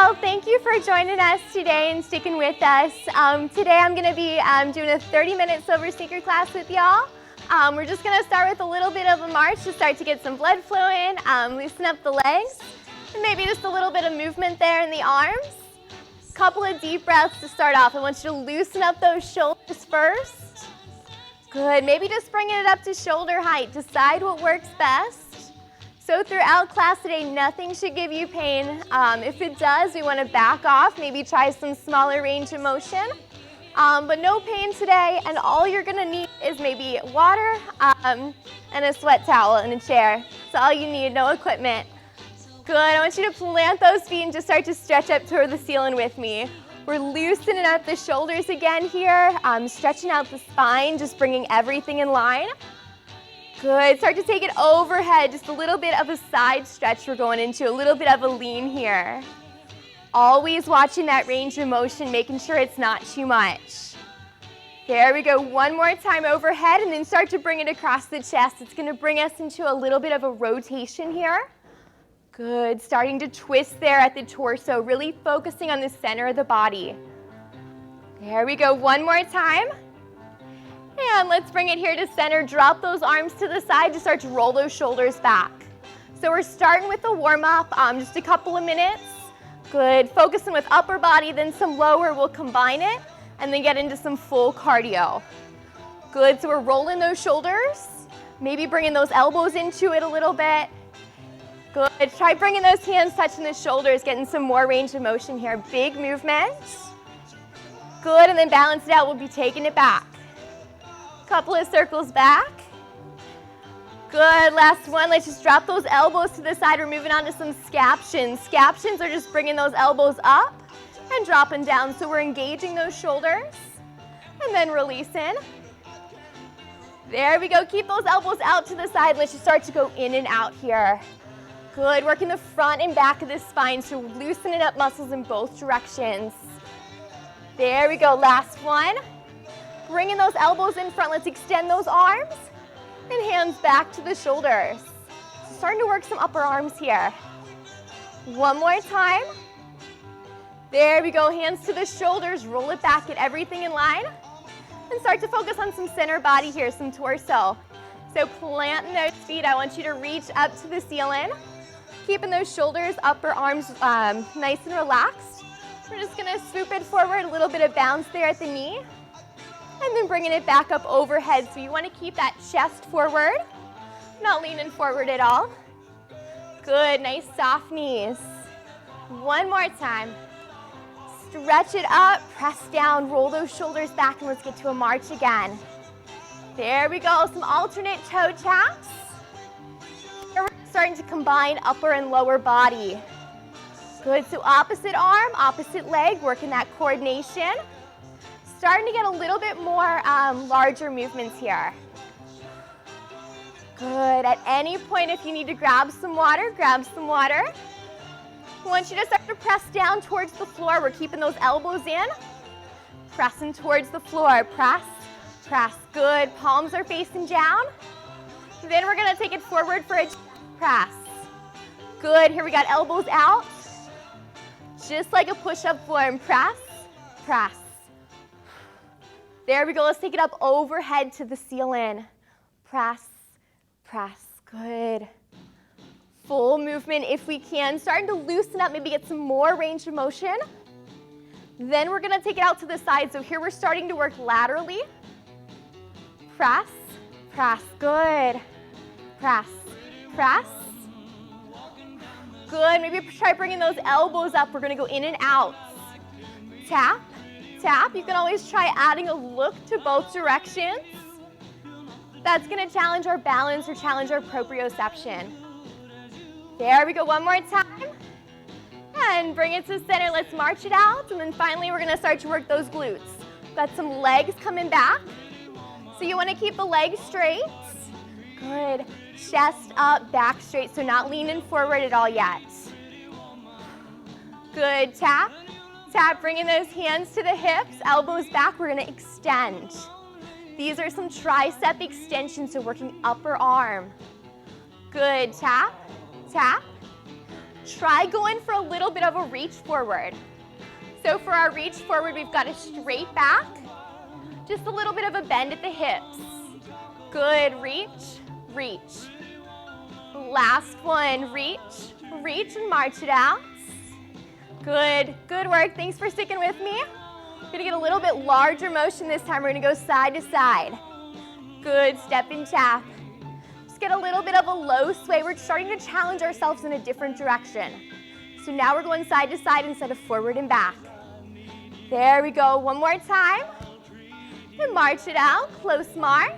Well, thank you for joining us today and sticking with us. Today I'm going to be doing a 30-minute silver sneaker class with y'all. We're just going to start with a little bit of a march to start to get some blood flowing, loosen up the legs, and maybe just a little bit of movement there in the arms. Couple of deep breaths to start off. I want you to loosen up those shoulders first. Good. Maybe just bringing it up to shoulder height. Decide what works best. So throughout class today, nothing should give you pain. If it does, we want to back off, maybe try some smaller range of motion. But no pain today, and all you're going to need is maybe water and a sweat towel and a chair. That's all you need, no equipment. Good, I want you to plant those feet and just start to stretch up toward the ceiling with me. We're loosening up the shoulders again here, stretching out the spine, just bringing everything in line. Good, start to take it overhead, just a little bit of a side stretch we're going into, a little bit of a lean here. Always watching that range of motion, making sure it's not too much. There we go, one more time overhead, and then start to bring it across the chest. It's gonna bring us into a little bit of a rotation here. Good, starting to twist there at the torso, really focusing on the center of the body. There we go, one more time. And let's bring it here to center. Drop those arms to the side to start to roll those shoulders back. So we're starting with a warm-up, just a couple of minutes. Good, focusing with upper body, then some lower. We'll combine it and then get into some full cardio. Good, so we're rolling those shoulders. Maybe bringing those elbows into it a little bit. Good, try bringing those hands touching the shoulders, getting some more range of motion here. Big movement. Good, and then balance it out. We'll be taking it back. Couple of circles back. Good, last one. Let's just drop those elbows to the side. We're moving on to some scaptions. Scaptions are just bringing those elbows up and dropping down. So we're engaging those shoulders and then releasing. There we go. Keep those elbows out to the side. Let's just start to go in and out here. Good, working the front and back of the spine, so loosening up muscles in both directions. There we go, last one. Bringing those elbows in front, let's extend those arms and hands back to the shoulders. Starting to work some upper arms here. One more time. There we go, hands to the shoulders, roll it back, get everything in line. And start to focus on some center body here, some torso. So planting those feet, I want you to reach up to the ceiling. Keeping those shoulders, upper arms nice and relaxed. We're just gonna swoop it forward, a little bit of bounce there at the knee. And then bringing it back up overhead. So you want to keep that chest forward, not leaning forward at all. Good, nice soft knees. One more time. Stretch it up, press down, roll those shoulders back, and let's get to a march again. There we go, some alternate toe taps. Here we're starting to combine upper and lower body. Good, so opposite arm, opposite leg, working that coordination. Starting to get a little bit more larger movements here. Good, at any point if you need to grab some water, grab some water. I want you to start to press down towards the floor. We're keeping those elbows in. Pressing towards the floor, press, press, good. Palms are facing down. Then we're gonna take it forward for a press. Good, here we got elbows out. Just like a push-up form, press, press. There we go, let's take it up overhead to the ceiling. Press, press, good. Full movement if we can. Starting to loosen up, maybe get some more range of motion. Then we're gonna take it out to the side. So here we're starting to work laterally. Press, press, good. Press, press. Good, maybe try bringing those elbows up. We're gonna go in and out. Tap, tap. You can always try adding a look to both directions. That's gonna challenge our balance or challenge our proprioception. There we go, one more time. And bring it to center, let's march it out. And then finally, we're gonna start to work those glutes. Got some legs coming back. So you wanna keep the legs straight. Good, chest up, back straight, so not leaning forward at all yet. Good, tap, tap, bringing those hands to the hips, elbows back, we're gonna extend. These are some tricep extensions, so working upper arm. Good, tap, tap. Try going for a little bit of a reach forward. So for our reach forward, we've got a straight back, just a little bit of a bend at the hips. Good, reach, reach. Last one, reach, reach, and march it out. Good, good work. Thanks for sticking with me. We're gonna get a little bit larger motion this time. We're gonna go side to side. Good, step and tap. Just get a little bit of a low sway. We're starting to challenge ourselves in a different direction. So now we're going side to side instead of forward and back. There we go, one more time. And march it out, close march.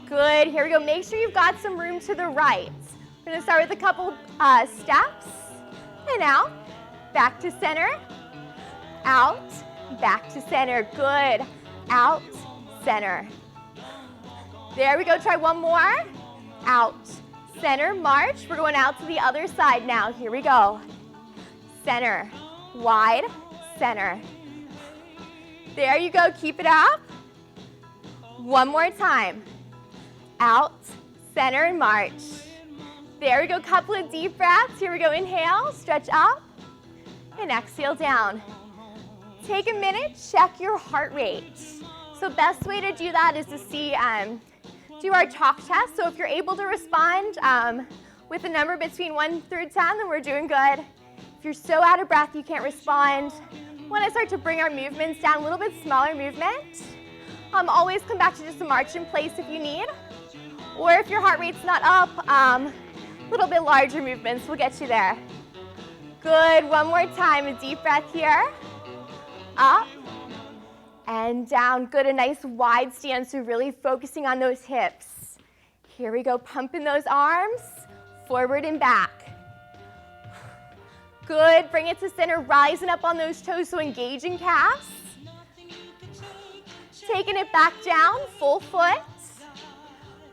Good, here we go. Make sure you've got some room to the right. We're gonna start with a couple steps. And out, back to center, out, back to center. Good, out, center. There we go, try one more. Out, center, march. We're going out to the other side now. Here we go. Center, wide, center. There you go, keep it up. One more time. Out, center, and march. There we go, couple of deep breaths. Here we go, inhale, stretch up, and exhale down. Take a minute, check your heart rate. So best way to do that is to see, do our talk test. So if you're able to respond with a number between 1 through 10, then we're doing good. If you're so out of breath you can't respond, want to start to bring our movements down, a little bit smaller movement. Always come back to just a march in place if you need. Or if your heart rate's not up, a little bit larger movements will get you there. Good, one more time, a deep breath here. Up and down. Good, a nice wide stance, so really focusing on those hips. Here we go, pumping those arms, forward and back. Good, bring it to center, rising up on those toes, so engaging calves. Taking it back down, full foot.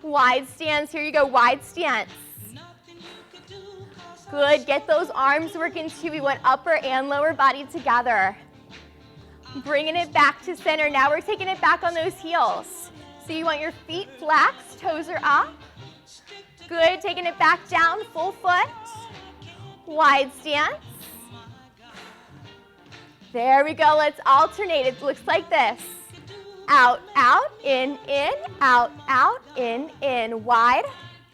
Wide stance, here you go, wide stance. Good, get those arms working too. We want upper and lower body together. Bringing it back to center. Now we're taking it back on those heels. So you want your feet flexed, toes are up. Good, taking it back down, full foot. Wide stance. There we go, let's alternate. It looks like this. Out, out, in, out, in, wide,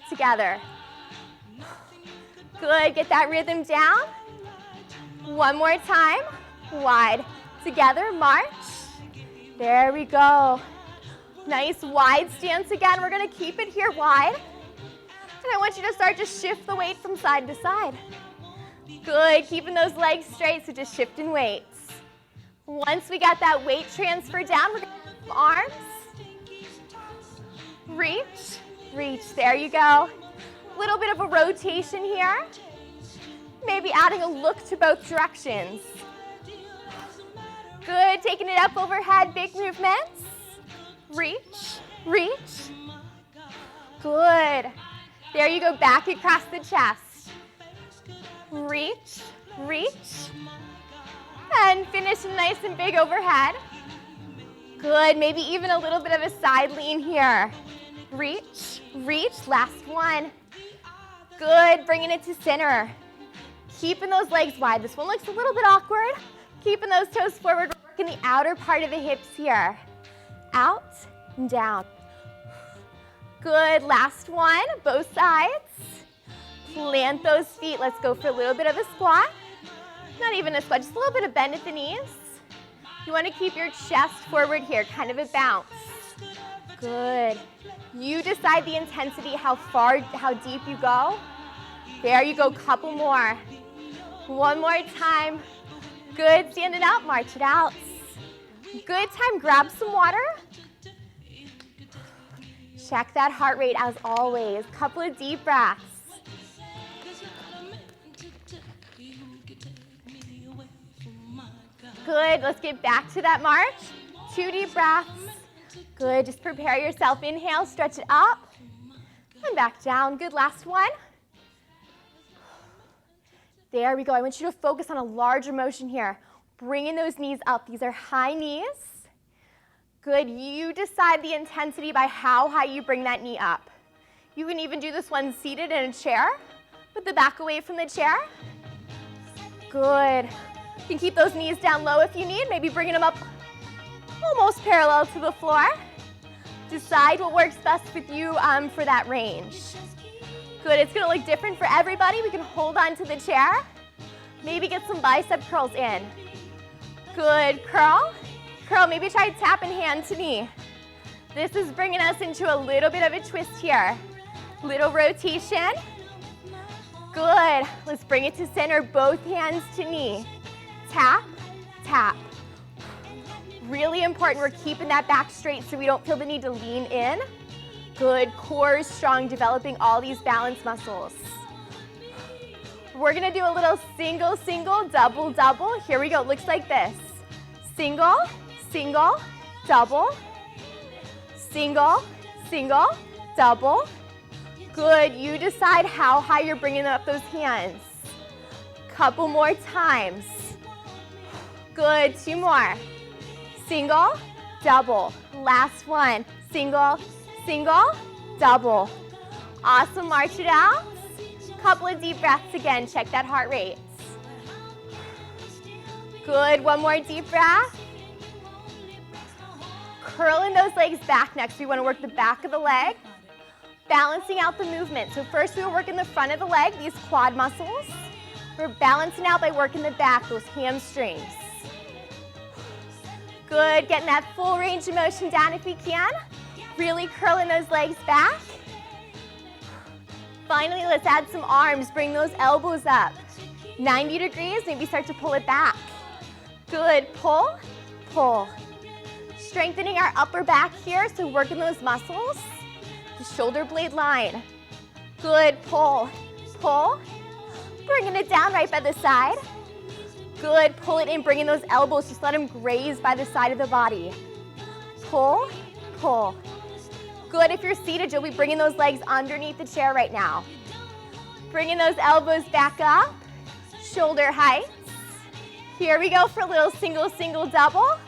together. Good, get that rhythm down. One more time, wide, together, march. There we go. Nice wide stance again. We're gonna keep it here wide. And I want you to start to shift the weight from side to side. Good, keeping those legs straight, so just shifting weights. Once we got that weight transfer down, we're gonna have arms. Reach, reach, there you go. Little bit of a rotation here. Maybe adding a look to both directions. Good, taking it up overhead, big movements. Reach, reach. Good. There you go, back across the chest. Reach, reach. And finish nice and big overhead. Good, maybe even a little bit of a side lean here. Reach, reach, last one. Good, bringing it to center. Keeping those legs wide. This one looks a little bit awkward. Keeping those toes forward, working the outer part of the hips here. Out and down. Good, last one, both sides. Plant those feet. Let's go for a little bit of a squat. Not even a squat, just a little bit of bend at the knees. You want to keep your chest forward here, kind of a bounce. Good. You decide the intensity, how deep you go. There you go, couple more. One more time. Good, stand it up, march it out. Good time, grab some water. Check that heart rate as always. Couple of deep breaths. Good, let's get back to that march. 2 deep breaths. Good, just prepare yourself. Inhale, stretch it up. And back down. Good, last one. There we go. I want you to focus on a larger motion here. Bringing those knees up. These are high knees. Good, you decide the intensity by how high you bring that knee up. You can even do this one seated in a chair. Put the back away from the chair. Good. You can keep those knees down low if you need, maybe bringing them up almost parallel to the floor. Decide what works best with you for that range. Good, it's gonna look different for everybody. We can hold on to the chair. Maybe get some bicep curls in. Good, curl. Curl, maybe try tapping hand to knee. This is bringing us into a little bit of a twist here. Little rotation. Good, let's bring it to center, both hands to knee. Tap, tap. Really important, we're keeping that back straight so we don't feel the need to lean in. Good, core is strong, developing all these balance muscles. We're gonna do a little single, single, double, double. Here we go, looks like this. Single, single, double. Single, single, double. Good, you decide how high you're bringing up those hands. Couple more times. Good, 2 more. Single, double. Last one. Single, single, double. Awesome, march it out. Couple of deep breaths again, check that heart rate. Good, one more deep breath. Curling those legs back next. We wanna work the back of the leg. Balancing out the movement. So first we were working the front of the leg, these quad muscles. We're balancing out by working the back, those hamstrings. Good, getting that full range of motion down if we can. Really curling those legs back. Finally, let's add some arms. Bring those elbows up. 90 degrees, maybe start to pull it back. Good, pull, pull. Strengthening our upper back here, so working those muscles. The shoulder blade line. Good, pull, pull. Bringing it down right by the side. Good, pull it in, bringing those elbows, just let them graze by the side of the body. Pull, pull. Good, if you're seated, you'll be bringing those legs underneath the chair right now. Bringing those elbows back up, shoulder height. Here we go for a little single, single, double.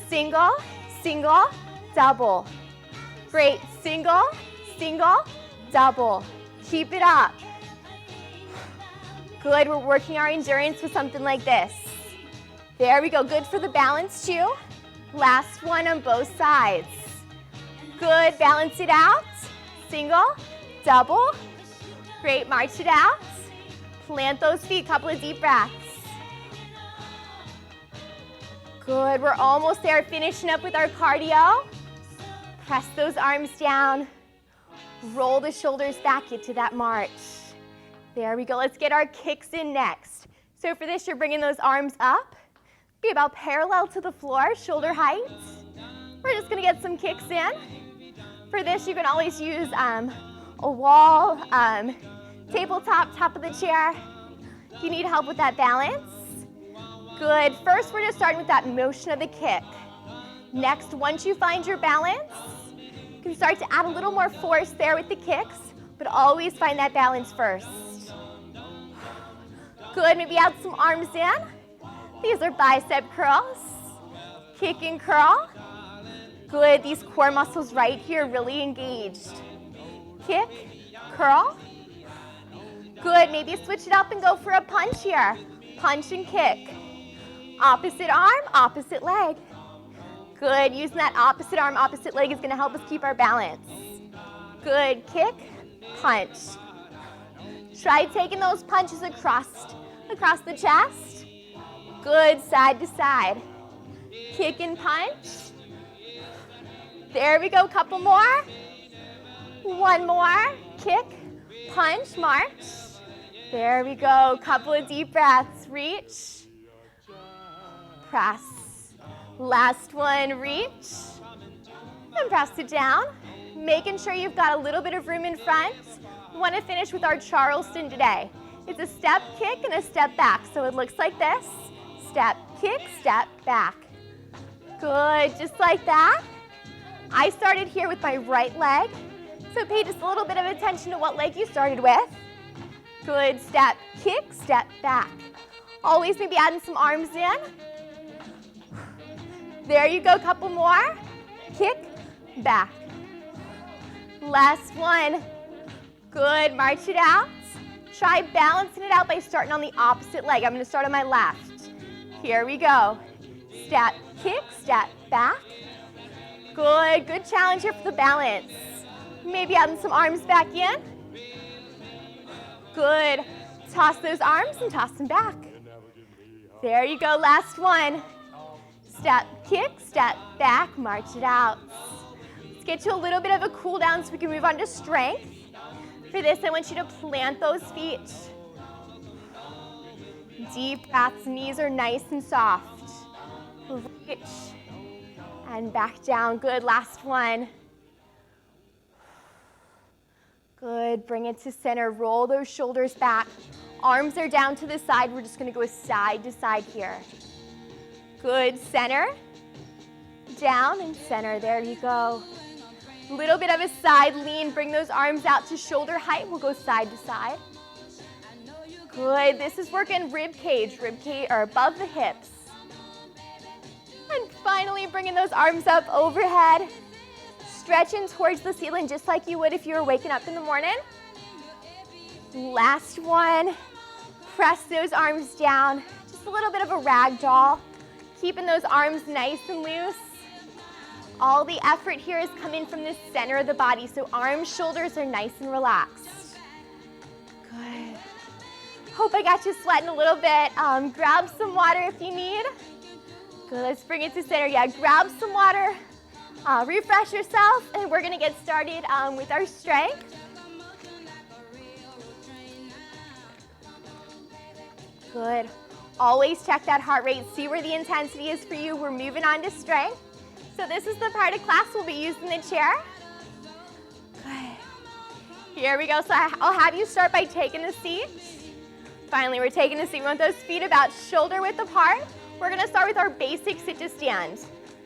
Single, single, double. Great, single, single, double. Keep it up. Good, we're working our endurance with something like this. There we go, good for the balance too. Last one on both sides. Good, balance it out. Single, double. Great, march it out. Plant those feet, couple of deep breaths. Good, we're almost there, finishing up with our cardio. Press those arms down. Roll the shoulders back into that march. There we go, let's get our kicks in next. So for this, you're bringing those arms up. Be about parallel to the floor, shoulder height. We're just gonna get some kicks in. For this, you can always use a wall, tabletop, top of the chair. If you need help with that balance. Good, first we're just starting with that motion of the kick. Next, once you find your balance, you can start to add a little more force there with the kicks, but always find that balance first. Good, maybe add some arms in. These are bicep curls. Kick and curl. Good, these core muscles right here really engaged. Kick, curl. Good, maybe switch it up and go for a punch here. Punch and kick. Opposite arm, opposite leg. Good, using that opposite arm, opposite leg is gonna help us keep our balance. Good, kick, punch. Try taking those punches across the chest. Good, side to side. Kick and punch. There we go, couple more. One more, kick, punch, march. There we go, couple of deep breaths, reach, press. Last one, reach, and press it down. Making sure you've got a little bit of room in front. We want to finish with our Charleston today. It's a step kick and a step back, so it looks like this. Step, kick, step, back. Good, just like that. I started here with my right leg, so pay just a little bit of attention to what leg you started with. Good, step, kick, step, back. Always maybe adding some arms in. There you go, couple more. Kick, back. Last one. Good, march it out. Try balancing it out by starting on the opposite leg. I'm going to start on my left. Here we go. Step, kick, step, back. Good, good challenge here for the balance. Maybe adding some arms back in. Good. Toss those arms and toss them back. There you go, last one. Step, kick, step, back, march it out. Let's get to a little bit of a cool down so we can move on to strength. For this, I want you to plant those feet. Deep breaths, knees are nice and soft. Reach and back down. Good, last one. Good, bring it to center. Roll those shoulders back. Arms are down to the side. We're just gonna go side to side here. Good, center, down and center. There you go. A little bit of a side lean. Bring those arms out to shoulder height. We'll go side to side. Good, this is working rib cage or above the hips. And finally, bringing those arms up overhead. Stretching towards the ceiling just like you would if you were waking up in the morning. Last one. Press those arms down. Just a little bit of a rag doll. Keeping those arms nice and loose. All the effort here is coming from the center of the body, so arms, shoulders are nice and relaxed. Good. Hope I got you sweating a little bit. Grab some water if you need. Good, let's bring it to center. Yeah, grab some water. Refresh yourself, and we're gonna get started with our strength. Good. Always check that heart rate, see where the intensity is for you. We're moving on to strength. So this is the part of class we'll be using the chair. Good. Here we go. So I'll have you start by taking the seat. Finally, we're taking the seat. We want those feet about shoulder width apart. We're gonna start with our basic sit to stand.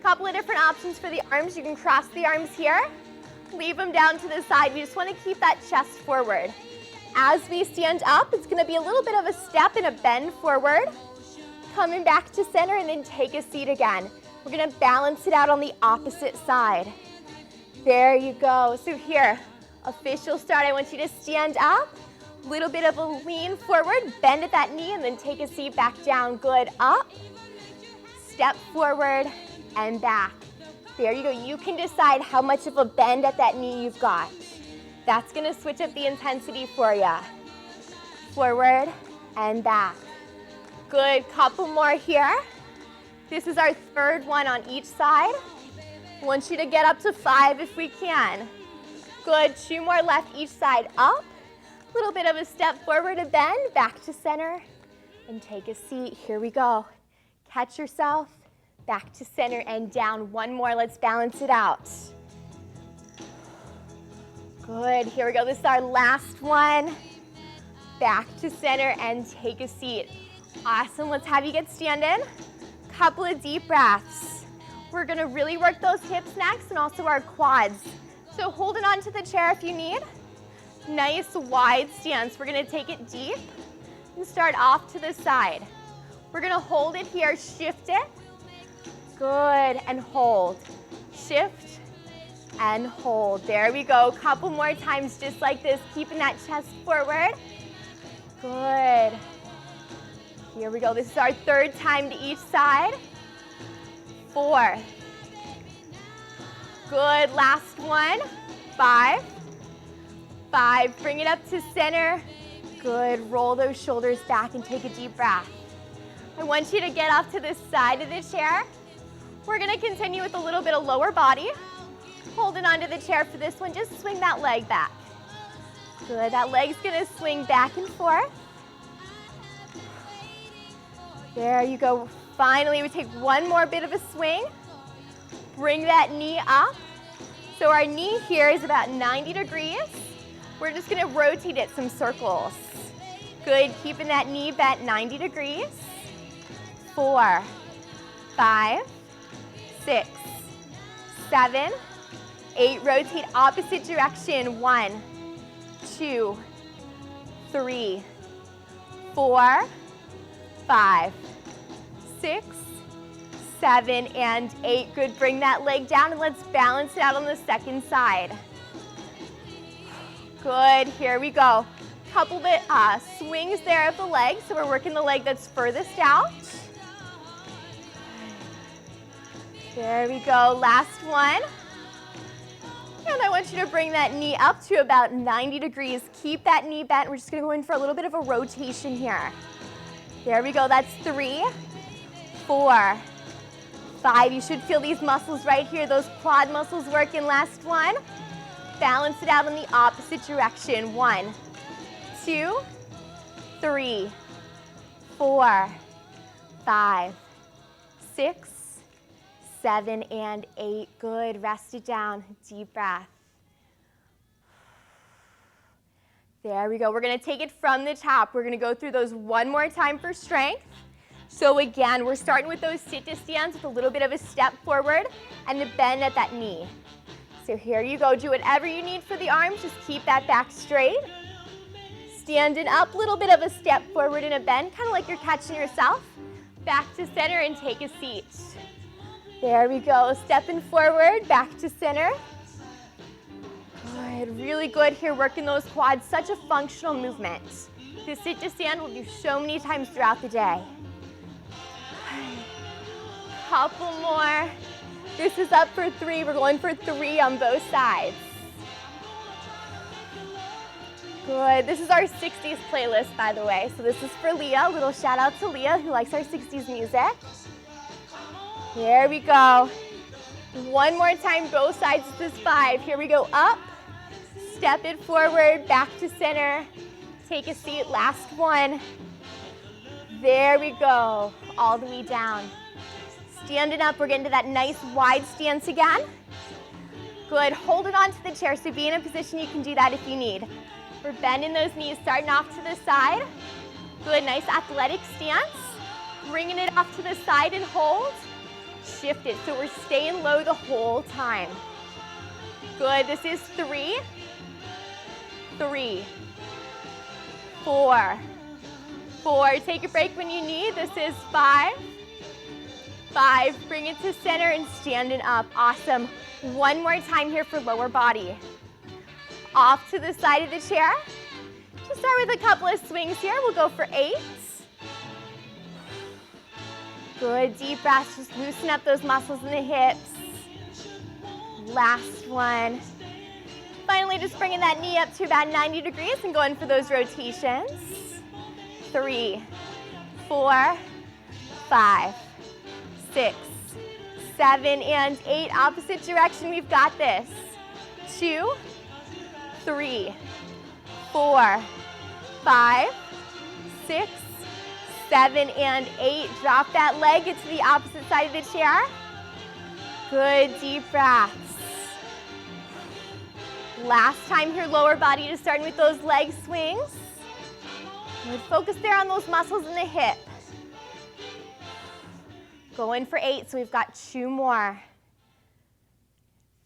Couple of different options for the arms. You can cross the arms here, leave them down to the side. We just want to keep that chest forward. As we stand up, it's going to be a little bit of a step and a bend forward, coming back to center, and then take a seat again. We're going to balance it out on the opposite side. There you go. So here, official start. I want you to stand up, a little bit of a lean forward, bend at that knee, and then take a seat back down. Good. Up, step forward, and back. There you go. You can decide how much of a bend at that knee you've got. That's gonna switch up the intensity for you. Forward and back. Good, couple more here. This is our third one on each side. I want you to get up to 5 if we can. Good, 2 more left each side. Up, a little bit of a step forward, a bend, back to center, and take a seat. Here we go. Catch yourself. Back to center and down. One more, let's balance it out. Good, here we go. This is our last one. Back to center and take a seat. Awesome, let's have you get standing. Couple of deep breaths. We're gonna really work those hips next and also our quads. So holding on to the chair if you need. Nice wide stance. We're gonna take it deep and start off to the side. We're gonna hold it here, shift it. Good, and hold. Shift and hold. There we go. Couple more times just like this, keeping that chest forward. Good. Here we go. This is our third time to each side. 4. Good, last one. 5. 5, bring it up to center. Good, roll those shoulders back and take a deep breath. I want you to get off to the side of the chair. We're gonna continue with a little bit of lower body. Holding onto the chair for this one, just swing that leg back. Good, that leg's gonna swing back and forth. There you go. Finally, we take one more bit of a swing. Bring that knee up. So our knee here is about 90 degrees. We're just gonna rotate it some circles. Good, keeping that knee bent 90 degrees. 4, 5, 6, 7, 8. Rotate opposite direction. 1, 2, 3, 4, 5, 6, 7, and 8. Good, bring that leg down and let's balance it out on the second side. Good, here we go. Couple bit swings there of the leg, so we're working the leg that's furthest out. There we go, last one. And I want you to bring that knee up to about 90 degrees. Keep that knee bent. We're just gonna go in for a little bit of a rotation here. There we go, that's 3, 4, 5. You should feel these muscles right here, those quad muscles working. Last one. Balance it out in the opposite direction. 1, 2, 3, 4, 5, 6, 7, and 8. Good. Rest it down. Deep breath. There we go. We're going to take it from the top. We're going to go through those one more time for strength. So again, we're starting with those sit to stands with a little bit of a step forward and a bend at that knee. So here you go. Do whatever you need for the arms. Just keep that back straight. Standing up, little bit of a step forward and a bend, kind of like you're catching yourself. Back to center and take a seat. There we go. Stepping forward, back to center. Good. Really good here, working those quads. Such a functional movement. This sit to stand we'll do so many times throughout the day. Couple more. This is up for 3. We're going for 3 on both sides. Good. This is our 60s playlist, by the way. So this is for Leah. A little shout out to Leah, who likes our 60s music. There we go. One more time, both sides. This is 5. Here we go. Up. Step it forward, back to center. Take a seat. Last one. There we go. All the way down. Standing up, we're getting to that nice wide stance again. Good. Hold it onto the chair, so be in a position you can do that if you need. We're bending those knees, starting off to the side. Good. Nice athletic stance. Bringing it off to the side and hold. Shift it, so we're staying low the whole time. Good. This is 3, 3, 4, 4. Take a break when you need. This is 5, 5. Bring it to center and standing up. Awesome. One more time here for lower body. Off to the side of the chair. Just start with a couple of swings here. We'll go for 8. Good. Deep breaths. Just loosen up those muscles in the hips. Last one. Finally, just bringing that knee up to about 90 degrees and going for those rotations. 3, 4, 5, 6, 7, and 8. Opposite direction. We've got this. 2, 3, 4, 5, 6, 7, and 8. Drop that leg. Get to the opposite side of the chair. Good. Deep breaths. Last time here, lower body, just starting with those leg swings. Good. Focus there on those muscles in the hip. Going for 8, so we've got 2 more.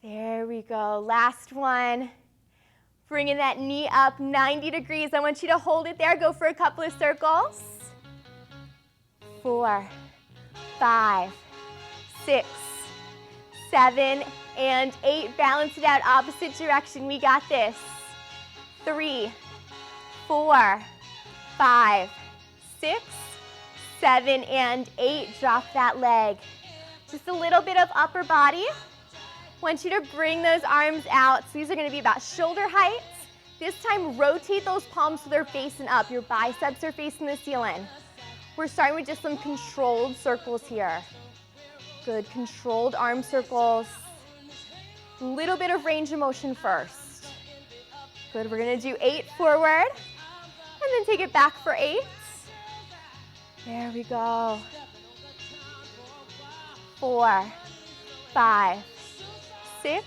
There we go. Last one. Bringing that knee up 90 degrees. I want you to hold it there. Go for a couple of circles. 4, 5, 6, 7, and 8. Balance it out, opposite direction. We got this. 3, 4, 5, 6, 7, and 8. Drop that leg. Just a little bit of upper body. Want you to bring those arms out. So these are going to be about shoulder height. This time, rotate those palms so they're facing up. Your biceps are facing the ceiling. We're starting with just some controlled circles here. Good. Controlled arm circles. Little bit of range of motion first. Good. We're going to do 8 forward and then take it back for 8. There we go. 4, 5, 6,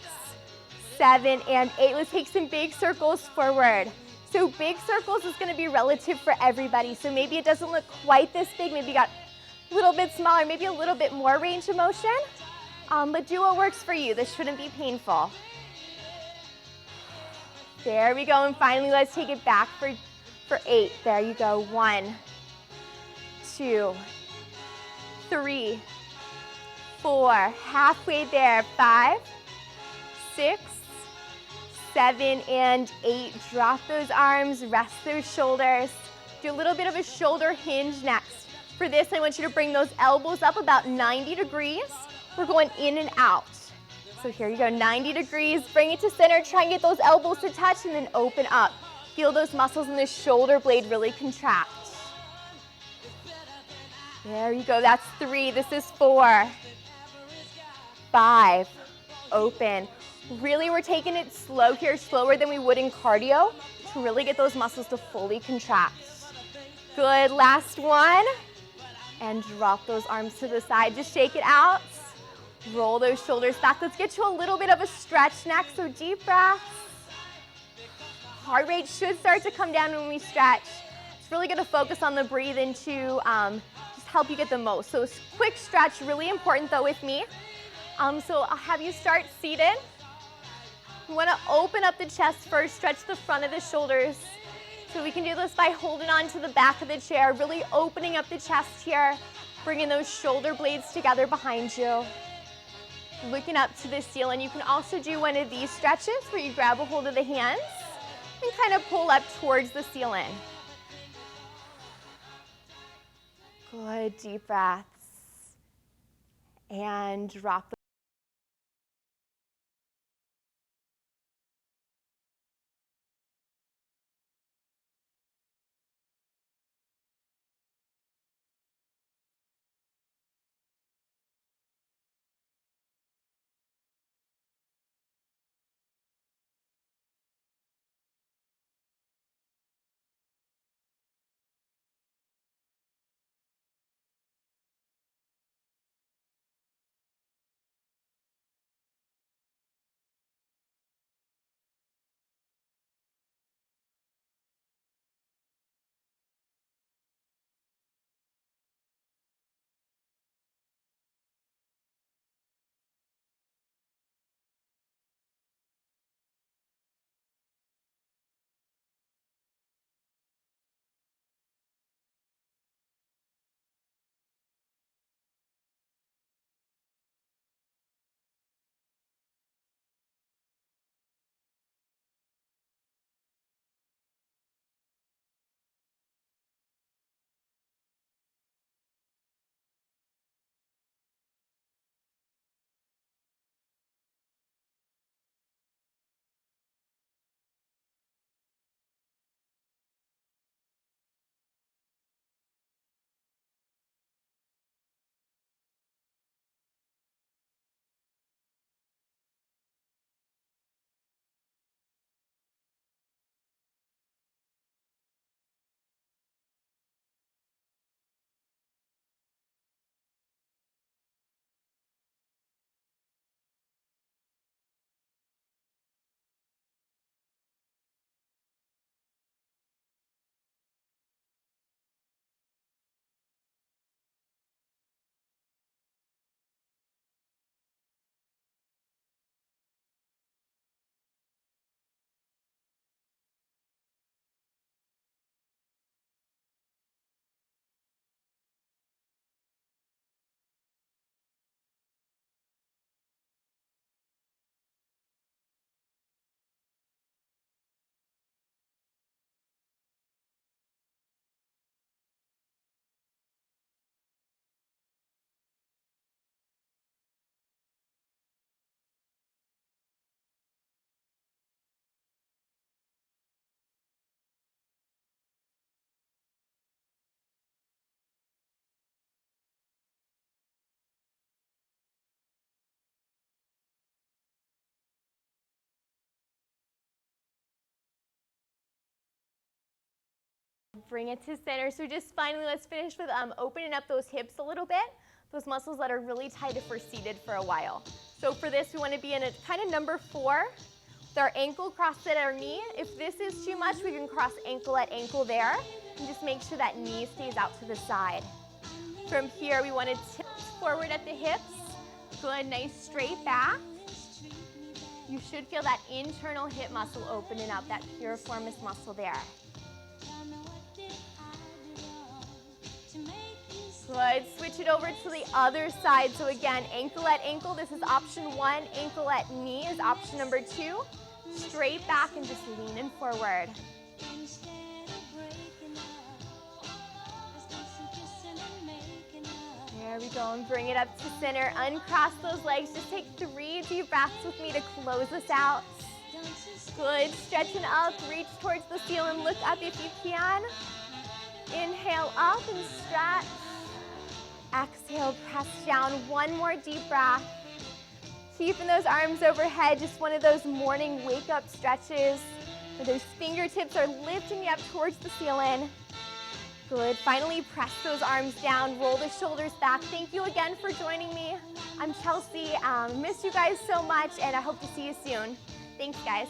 7, and 8. Let's take some big circles forward. So big circles is going to be relative for everybody. So maybe it doesn't look quite this big. Maybe you got a little bit smaller, maybe a little bit more range of motion. But do what works for you. This shouldn't be painful. There we go. And finally, let's take it back for 8. There you go. 1, 2, 3, 4. Halfway there. 5, 6, 7 and 8. Drop those arms, rest those shoulders. Do a little bit of a shoulder hinge next. For this, I want you to bring those elbows up about 90 degrees. We're going in and out. So here you go, 90 degrees. Bring it to center. Try and get those elbows to touch and then open up. Feel those muscles in the shoulder blade really contract. There you go, that's 3. This is 4. 5. Open. Really, we're taking it slow here, slower than we would in cardio, to really get those muscles to fully contract. Good, last one. And drop those arms to the side. Just shake it out. Roll those shoulders back. Let's get to a little bit of a stretch next, so deep breaths. Heart rate should start to come down when we stretch. It's really going to focus on the breathing to just help you get the most. So quick stretch, really important though with me. So I'll have you start seated. You want to open up the chest first, stretch the front of the shoulders. So we can do this by holding on to the back of the chair, really opening up the chest here, bringing those shoulder blades together behind you. Looking up to the ceiling. You can also do one of these stretches where you grab a hold of the hands and kind of pull up towards the ceiling. Good, deep breaths. And drop the bring it to center. So just finally, let's finish with opening up those hips a little bit, those muscles that are really tight if we're seated for a while. So for this, we want to be in a kind of number 4 with our ankle crossed at our knee. If this is too much, we can cross ankle at ankle there and just make sure that knee stays out to the side. From here, we want to tilt forward at the hips. Good, nice straight back. You should feel that internal hip muscle opening up, that piriformis muscle there. Good, switch it over to the other side. So again, ankle at ankle, this is option 1. Ankle at knee is option number 2. Straight back and just leaning forward. There we go, and bring it up to center. Uncross those legs. Just take 3 deep breaths with me to close this out. Good, stretching up, reach towards the ceiling, look up if you can. Inhale up and stretch. Exhale, press down. One more deep breath. Keeping those arms overhead, just one of those morning wake-up stretches where those fingertips are lifting you up towards the ceiling. Good. Finally, press those arms down, roll the shoulders back. Thank you again for joining me. I'm Chelsea. Miss you guys so much, and I hope to see you soon. Thanks, guys.